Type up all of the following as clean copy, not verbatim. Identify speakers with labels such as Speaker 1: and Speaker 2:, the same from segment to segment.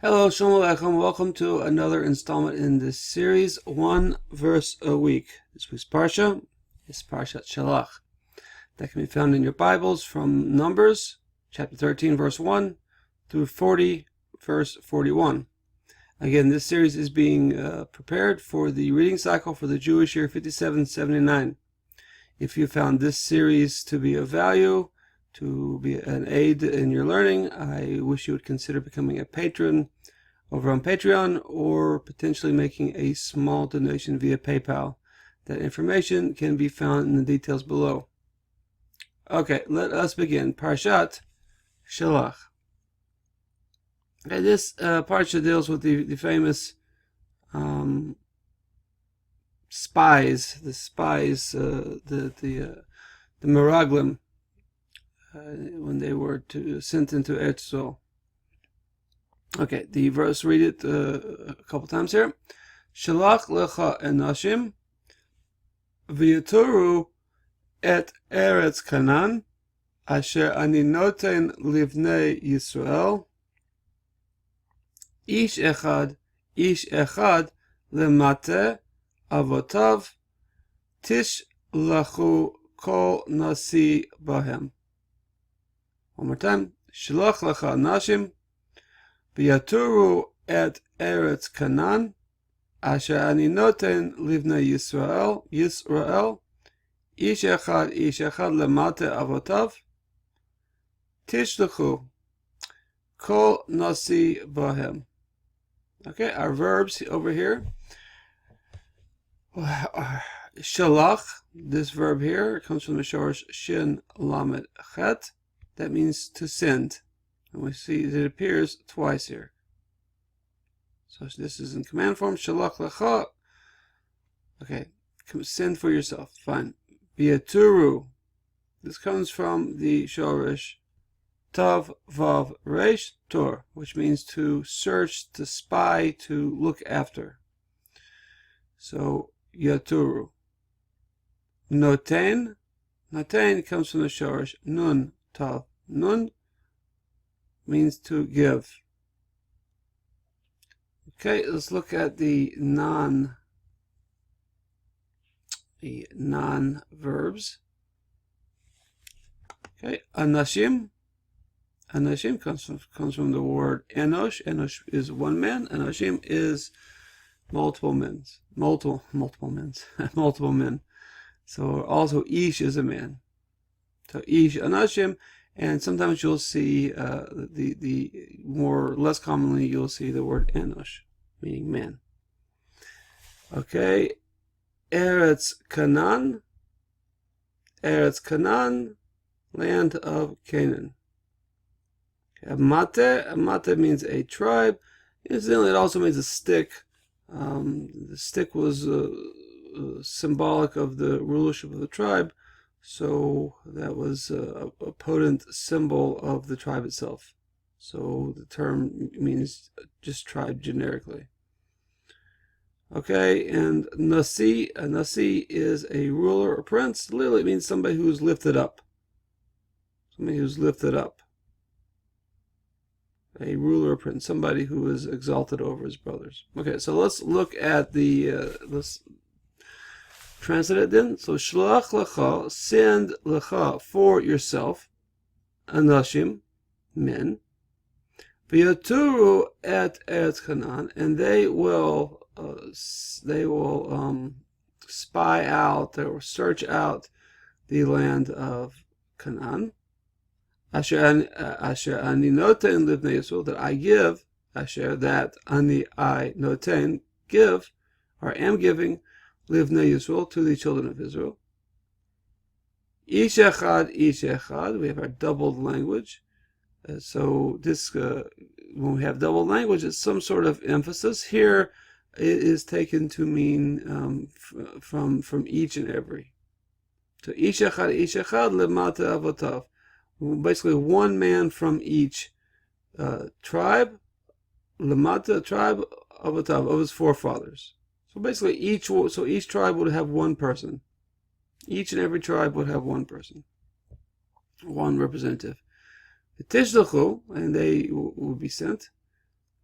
Speaker 1: Hello, Shalom Aleichem. Welcome to another installment in this series, one verse a week. This week's Parsha is Parshat Shelach. That can be found in your Bibles from Numbers, chapter 13, verse 1, through 40, verse 41. Again, this series is being prepared for the reading cycle for the Jewish year 5779. If you found this series to be of value, to be an aid in your learning, I wish you would consider becoming a patron over on Patreon or potentially making a small donation via PayPal. That information can be found in the details below. Okay, let us begin. Parshat Shelach. Okay, this parsha deals with the famous spies, the Meraglim, when they were sent into Eretz Yisrael. Okay, the verse, read it a couple times here. Shelach lecha enashim v'yaturu et Eretz Canaan asher ani noten livnei Yisrael ish echad lemate avotav tishlachu kol nasi bahem. One more time. Shelach lecha enashim v'yaturu et Eretz Canaan asher ani noten livnei Yisrael ish echad lemate avotav tishlechu kol nasi bahem. Okay, our verbs over here. Shelach, this verb here comes from the shorish shin lamed chet. That means to send. And we see that it appears twice here. So this is in command form. Shelach lecha. Okay, send for yourself. Fine. V'yaturu. This comes from the shorish tav vav reish tor, which means to search, to spy, to look after. So yaturu. Noten. Noten comes from the shorish nun tav. Nun means to give. Okay, let's look at the non-verbs. Okay, anashim. Anashim comes from the word enosh. Enosh is one man. Anashim is multiple men. Multiple men. So also ish is a man. So ish anashim. And sometimes you'll see the more less commonly you'll see the word enosh, meaning man. Okay, Eretz Canaan, land of Canaan. Amate means a tribe. Incidentally, it also means a stick. The stick was symbolic of the rulership of the tribe. So that was a potent symbol of the tribe itself. So the term means just tribe generically. Okay, and Nasi, a Nasi is a ruler or prince. Literally it means somebody who's lifted up. Somebody who's lifted up. A ruler or prince, somebody who is exalted over his brothers. Okay, so let's look at the let's translate it then. So shlach lecha, send lecha for yourself, anashim, men, v'yaturu et Eretz Canaan, and they will spy out or search out the land of Canaan. Asher ani noten livnei Yisrael, that I give, asher that I noten give, or am giving, livnei Yisrael, to the children of Israel. Ish echad, we have our doubled language. So this, when we have doubled language, it's some sort of emphasis. Here it is taken to mean from each and every. So ish echad lemata avotav. Basically one man from each tribe, lemata, tribe avotav, of his forefathers. So basically each tribe would have one person. Each and every tribe would have one person, one representative. Tishlachu, and they will be sent.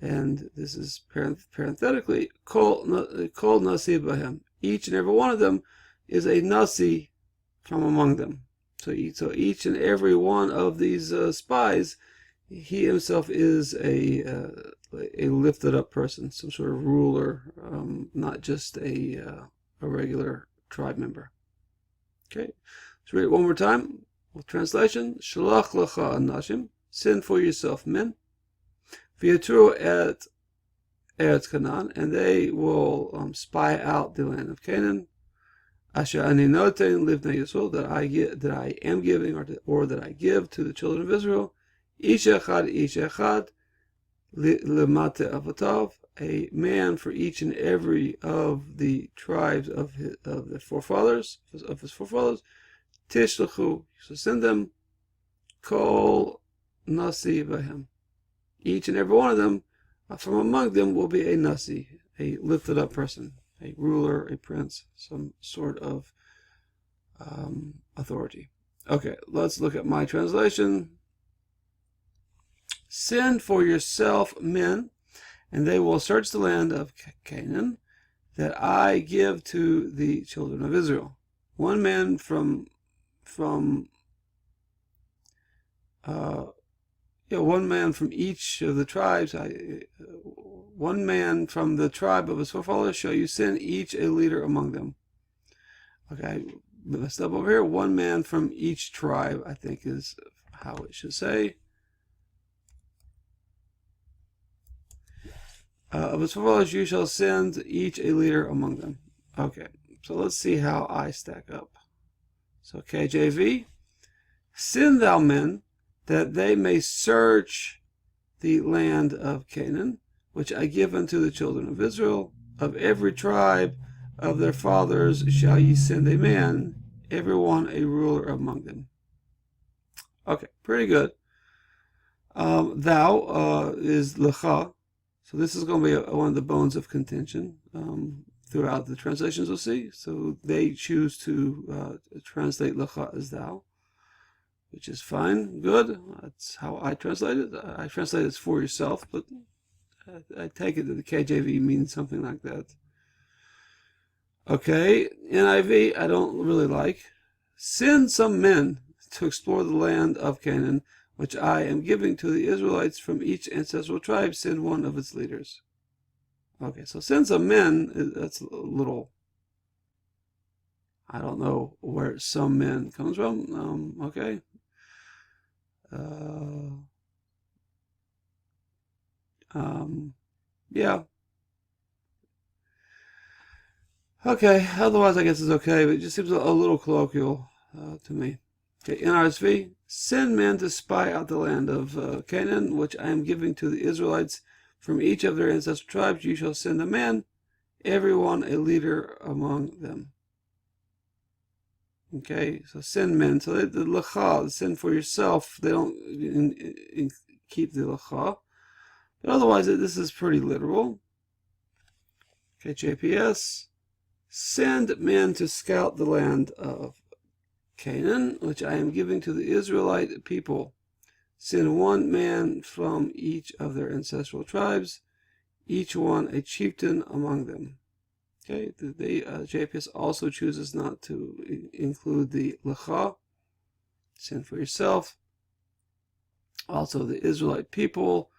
Speaker 1: And this is parenthetically, Kol Nasi Bahem. Each and every one of them is a Nasi from among them. So each and every one of these spies, he himself is a lifted up person, some sort of ruler, not just a regular tribe member. Okay, let's read it one more time with translation. Shelach lecha anashim, send for yourself men. V'yatru et Eretz Canaan, and they will spy out the land of Canaan. Asher ani noten livnei Yisrael, that I am giving, or that I give to the children of Israel. Ish echad lemate avotav, a man for each and every of the tribes of his forefathers. Tishlechu, so send them. Kol nasi bahem. Each and every one of them, from among them, will be a nasi, a lifted up person, a ruler, a prince, some sort of authority. Okay, let's look at my translation. Send for yourself men, and they will search the land of Canaan that I give to the children of Israel. One man from one man from each of the tribes, one man from the tribe of his forefathers shall you send, each a leader among them. Okay, messed up over here. One man from each tribe, I think, is how it should say. Of his forefathers you shall send, each a leader among them. Okay, so let's see how I stack up. So KJV, send thou men, that they may search the land of Canaan, which I give unto the children of Israel. Of every tribe of their fathers shall ye send a man, every one a ruler among them. Okay, pretty good. Thou is lecha, so this is going to be one of the bones of contention throughout the translations we'll see. So they choose to translate lecha as thou, which is fine, good. That's how I translate it. I translate it as for yourself, but I take it that the KJV means something like that. Okay, NIV, I don't really like. Send some men to explore the land of Canaan, which I am giving to the Israelites from each ancestral tribe. Send one of its leaders. Okay, so send some men, that's a little, I don't know where some men comes from. Okay. Yeah. Okay, otherwise I guess it's okay, but it just seems a little colloquial to me. Okay, NRSV, send men to spy out the land of Canaan, which I am giving to the Israelites from each of their ancestral tribes. You shall send a man, every one a leader among them. Okay, so send men. So the lecha, send for yourself. They don't keep the lecha. But otherwise, this is pretty literal. Okay, JPS. Send men to scout the land of Canaan, which I am giving to the Israelite people. Send one man from each of their ancestral tribes, each one a chieftain among them. Okay, JPS also chooses not to include the lecha, send for yourself. Also the Israelite people.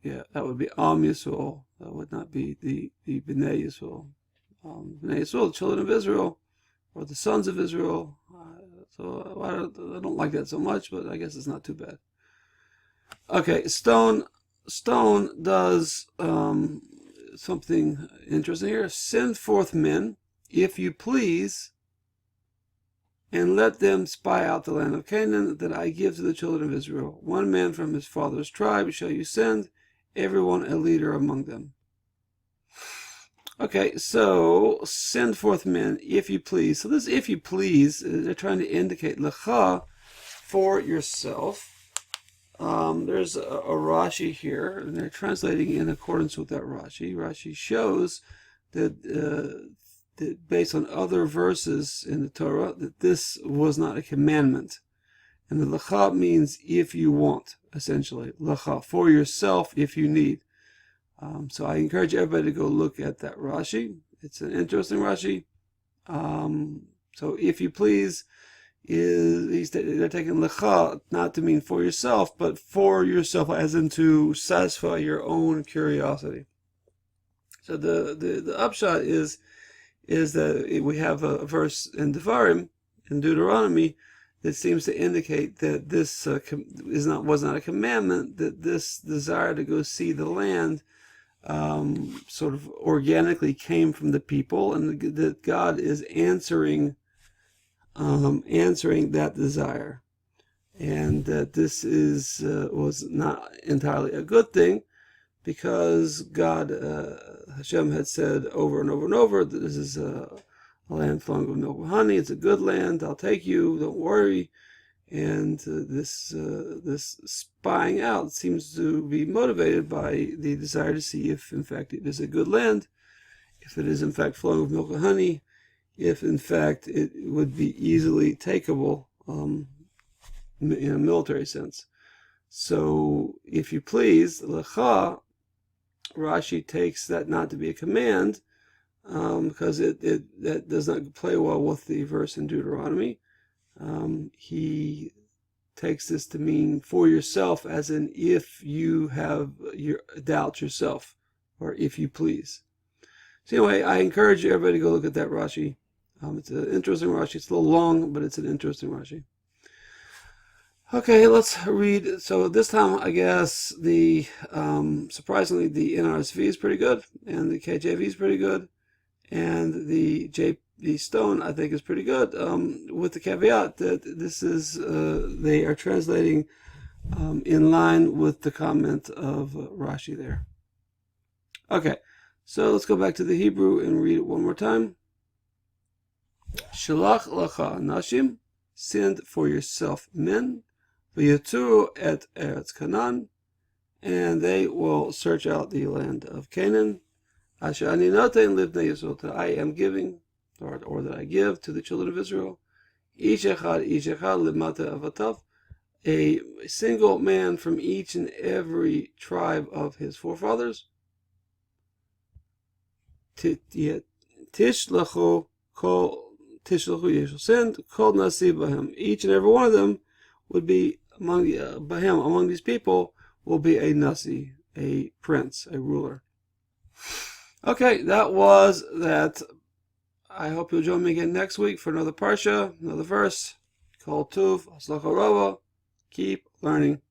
Speaker 1: Yeah, that would be Am Yisrael. That would not be the Bnei Yisrael. Bnei Yisrael, the children of Israel, or the sons of Israel. So I don't like that so much, but I guess it's not too bad. Okay, Stone does something interesting here. Send forth men, if you please, and let them spy out the land of Canaan that I give to the children of Israel. One man from his father's tribe shall you send, everyone a leader among them. Okay, so send forth men, if you please. So this if you please, they're trying to indicate lecha, for yourself. There's a Rashi here, and they're translating in accordance with that Rashi. Rashi shows that, that based on other verses in the Torah, that this was not a commandment. And the lecha means if you want, essentially. Lecha, for yourself if you need. So I encourage everybody to go look at that Rashi. It's an interesting Rashi. So if you please, they're taking lecha not to mean for yourself, but for yourself as in to satisfy your own curiosity. So the upshot is that we have a verse in Devarim, in Deuteronomy, that seems to indicate that this was not a commandment, that this desire to go see the land sort of organically came from the people, and that God is answering that desire, and that this was not entirely a good thing, because God, Hashem had said over and over and over that this is a land flowing with milk and honey. It's a good land. I'll take you. Don't worry. And this spying out seems to be motivated by the desire to see if, in fact, it is a good land, if it is, in fact, flowing with milk and honey, if, in fact, it would be easily takeable in a military sense. So, if you please, lecha, Rashi takes that not to be a command, because that does not play well with the verse in Deuteronomy. He takes this to mean for yourself, as in if you have your doubts yourself, or if you please. So anyway, I encourage everybody to go look at that Rashi. It's an interesting Rashi. It's a little long, but it's an interesting Rashi. Okay, let's read. So this time, I guess, surprisingly, the NRSV is pretty good, and the KJV is pretty good, and the Stone, I think, is pretty good, with the caveat that this is, they are translating in line with the comment of Rashi there. Okay, so let's go back to the Hebrew and read it one more time. Shelach lecha nashim, send for yourself men, v'yaturu et Eretz Canaan, and they will search out the land of Canaan. Asher ani noten livnei Yisrael, that I am giving, or that I give to the children of Israel. Ish echad limata avatav, a single man from each and every tribe of his forefathers. Tishlachu Yeshel, send kol nasi bahem. Each and every one of them would be among these people will be a nasi, a prince, a ruler. Okay, that was that. I hope you'll join me again next week for another parsha, another verse. Kol tuv, haslach harava. Keep learning.